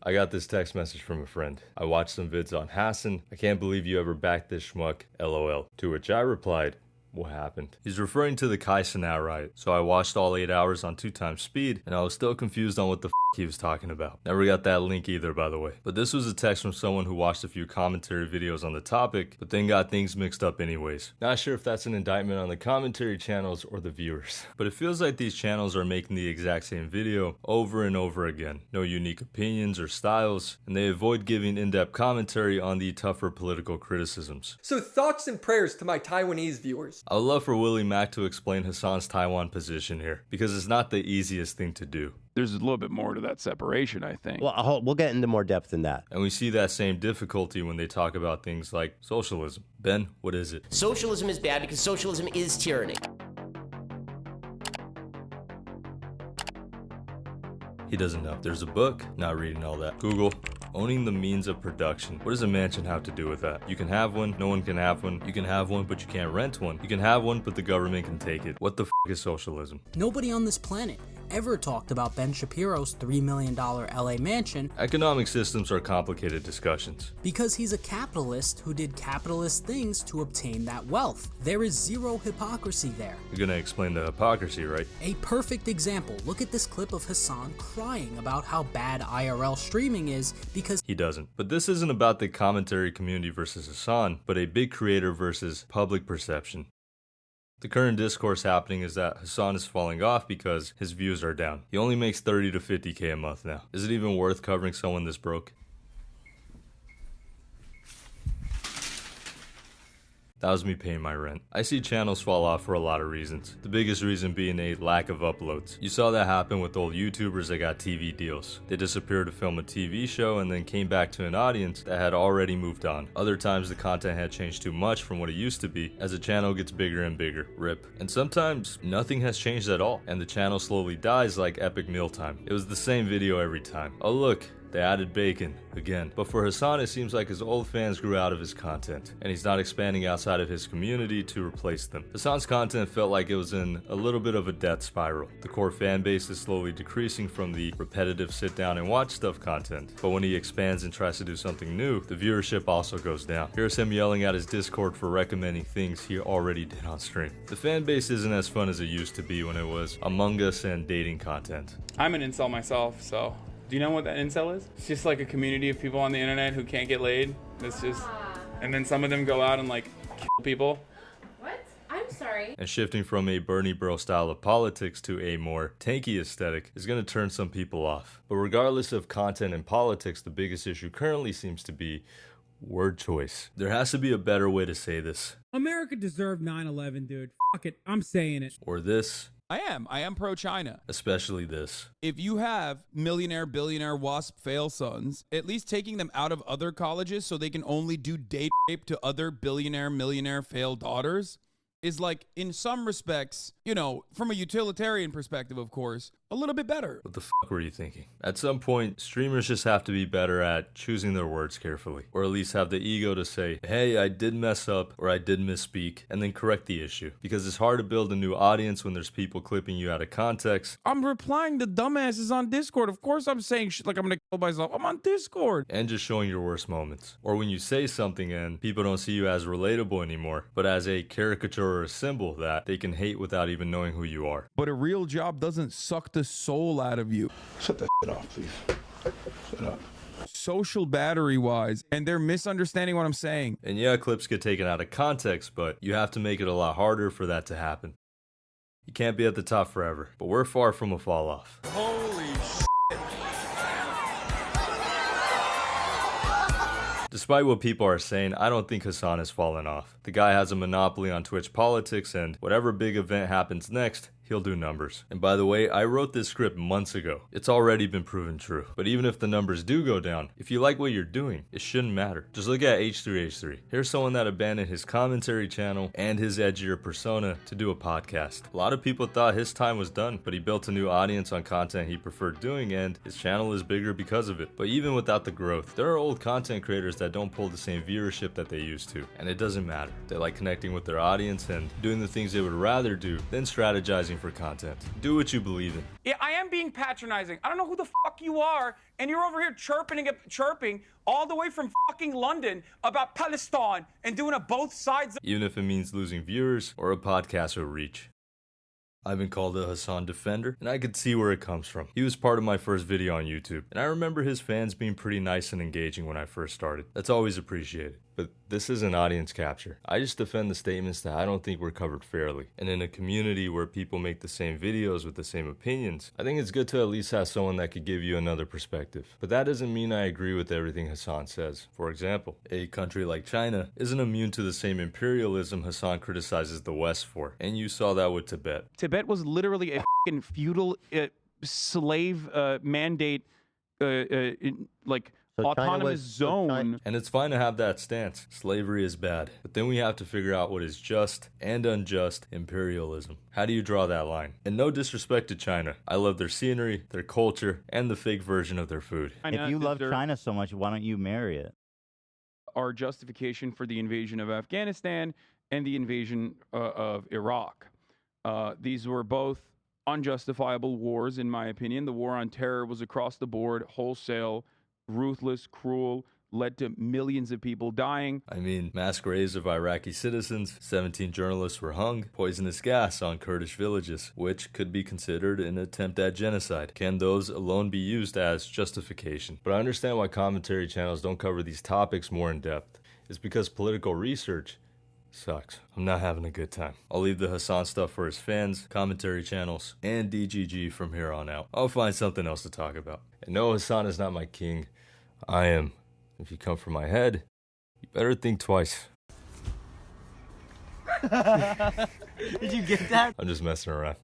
I got this text message from a friend. I watched some vids on Hasan. I can't believe you ever backed this schmuck, LOL. To which I replied, what happened? He's referring to the Hasanabi riot. So I watched all 8 hours on 2x speed, and I was still confused on what the he was talking about. Never got that link either, by the way. But this was a text from someone who watched a few commentary videos on the topic, but then got things mixed up anyways. Not sure if that's an indictment on the commentary channels or the viewers. But it feels like these channels are making the exact same video over and over again. No unique opinions or styles, and they avoid giving in-depth commentary on the tougher political criticisms. So thoughts and prayers to my Taiwanese viewers. I would love for Willie Mack to explain Hasan's Taiwan position here, because it's not the easiest thing to do. There's a little bit more to that separation, I think. Well, we'll get into more depth in that. And we see that same difficulty when they talk about things like socialism. Ben, what is it? Socialism is bad because socialism is tyranny. He doesn't know. There's a book, not reading all that. Google. Owning the means of production. What does a mansion have to do with that? You can have one, no one can have one. You can have one, but you can't rent one. You can have one, but the government can take it. What the f is socialism? Nobody on this planet ever talked about Ben Shapiro's $3 million LA mansion. Economic systems are complicated discussions. Because he's a capitalist who did capitalist things to obtain that wealth. There is zero hypocrisy there. You're gonna explain the hypocrisy, right? A perfect example. Look at this clip of Hasan crying about how bad IRL streaming is because he doesn't. But this isn't about the commentary community versus Hasan, but a big creator versus public perception. The current discourse happening is that Hasan is falling off because his views are down. He only makes 30 to 50K a month now. Is it even worth covering someone this broke? That was me paying my rent. I see channels fall off for a lot of reasons. The biggest reason being a lack of uploads. You saw that happen with old YouTubers that got TV deals. They disappeared to film a TV show and then came back to an audience that had already moved on. Other times the content had changed too much from what it used to be as the channel gets bigger and bigger. RIP. And sometimes nothing has changed at all and the channel slowly dies like Epic Mealtime. It was the same video every time. Oh look, they added bacon again. But for Hasan, it seems like his old fans grew out of his content, and he's not expanding outside of his community to replace them. Hasan's content felt like it was in a little bit of a death spiral. The core fan base is slowly decreasing from the repetitive sit down and watch stuff content. But when he expands and tries to do something new, the viewership also goes down. Here's him yelling at his Discord for recommending things he already did on stream. The fan base isn't as fun as it used to be when it was Among Us and dating content. I'm an incel myself, so do you know what that incel is? It's just like a community of people on the internet who can't get laid. It's just, and then some of them go out and like kill people. What? I'm sorry. And shifting from a Bernie bro style of politics to a more tanky aesthetic is going to turn some people off. But regardless of content and politics, the biggest issue currently seems to be word choice. There has to be a better way to say this. America deserved 9/11, dude. Fuck it, I'm saying it. Or this. I am pro-China. Especially this. If you have millionaire, billionaire, WASP fail sons, at least taking them out of other colleges so they can only do date rape to other billionaire, millionaire fail daughters is like, in some respects, you know, from a utilitarian perspective, of course, a little bit better. What the fuck were you thinking? At some point, streamers just have to be better at choosing their words carefully, or at least have the ego to say, hey, I did mess up, or I did misspeak, and then correct the issue. Because it's hard to build a new audience when there's people clipping you out of context. I'm replying to dumbasses on Discord. Of course I'm saying shit like I'm gonna kill myself. I'm on Discord. And just showing your worst moments. Or when you say something and people don't see you as relatable anymore, but as a caricature or a symbol that they can hate without even knowing who you are. But a real job doesn't suck the soul out of you. Shut that shit off, please. Shut up. Social battery wise, and they're misunderstanding what I'm saying. And yeah, clips get taken out of context, but you have to make it a lot harder for that to happen. You can't be at the top forever, but we're far from a fall off. Holy shit. Despite what people are saying, I don't think Hasan has fallen off. The guy has a monopoly on Twitch politics, and whatever big event happens next, he'll do numbers. And by the way, I wrote this script months ago. It's already been proven true. But even if the numbers do go down, if you like what you're doing, it shouldn't matter. Just look at H3H3. Here's someone that abandoned his commentary channel and his edgier persona to do a podcast. A lot of people thought his time was done, but he built a new audience on content he preferred doing, and his channel is bigger because of it. But even without the growth, there are old content creators that don't pull the same viewership that they used to. And it doesn't matter. They like connecting with their audience and doing the things they would rather do than strategizing for content. Do what you believe in. Yeah, I am being patronizing. I don't know who the fuck you are, and you're over here chirping all the way from fucking London about Palestine and doing a both sides. Even if it means losing viewers or a podcast with reach. I've been called a Hasan defender, and I could see where it comes from. He was part of my first video on YouTube, and I remember his fans being pretty nice and engaging when I first started. That's always appreciated. But this isn't audience capture. I just defend the statements that I don't think were covered fairly. And in a community where people make the same videos with the same opinions, I think it's good to at least have someone that could give you another perspective. But that doesn't mean I agree with everything Hasan says. For example, a country like China isn't immune to the same imperialism Hasan criticizes the West for. And you saw that with Tibet. Tibet was literally a fucking feudal slave mandate, So autonomous zone. And it's fine to have that stance. Slavery is bad. But then we have to figure out what is just and unjust imperialism. How do you draw that line? And no disrespect to China. I love their scenery, their culture, and the fake version of their food. If you love China so much, why don't you marry it? Our justification for the invasion of Afghanistan and the invasion of Iraq. These were both unjustifiable wars, in my opinion. The war on terror was across the board, wholesale, ruthless, cruel, led to millions of people dying. I mean, mass graves of Iraqi citizens, 17 journalists were hung, poisonous gas on Kurdish villages, which could be considered an attempt at genocide. Can those alone be used as justification? But I understand why commentary channels don't cover these topics more in depth. It's because political research sucks. I'm not having a good time. I'll leave the Hasan stuff for his fans, commentary channels, and DGG from here on out. I'll find something else to talk about. And no, Hasan is not my king. I am. If you come for my head, you better think twice. Did you get that? I'm just messing around.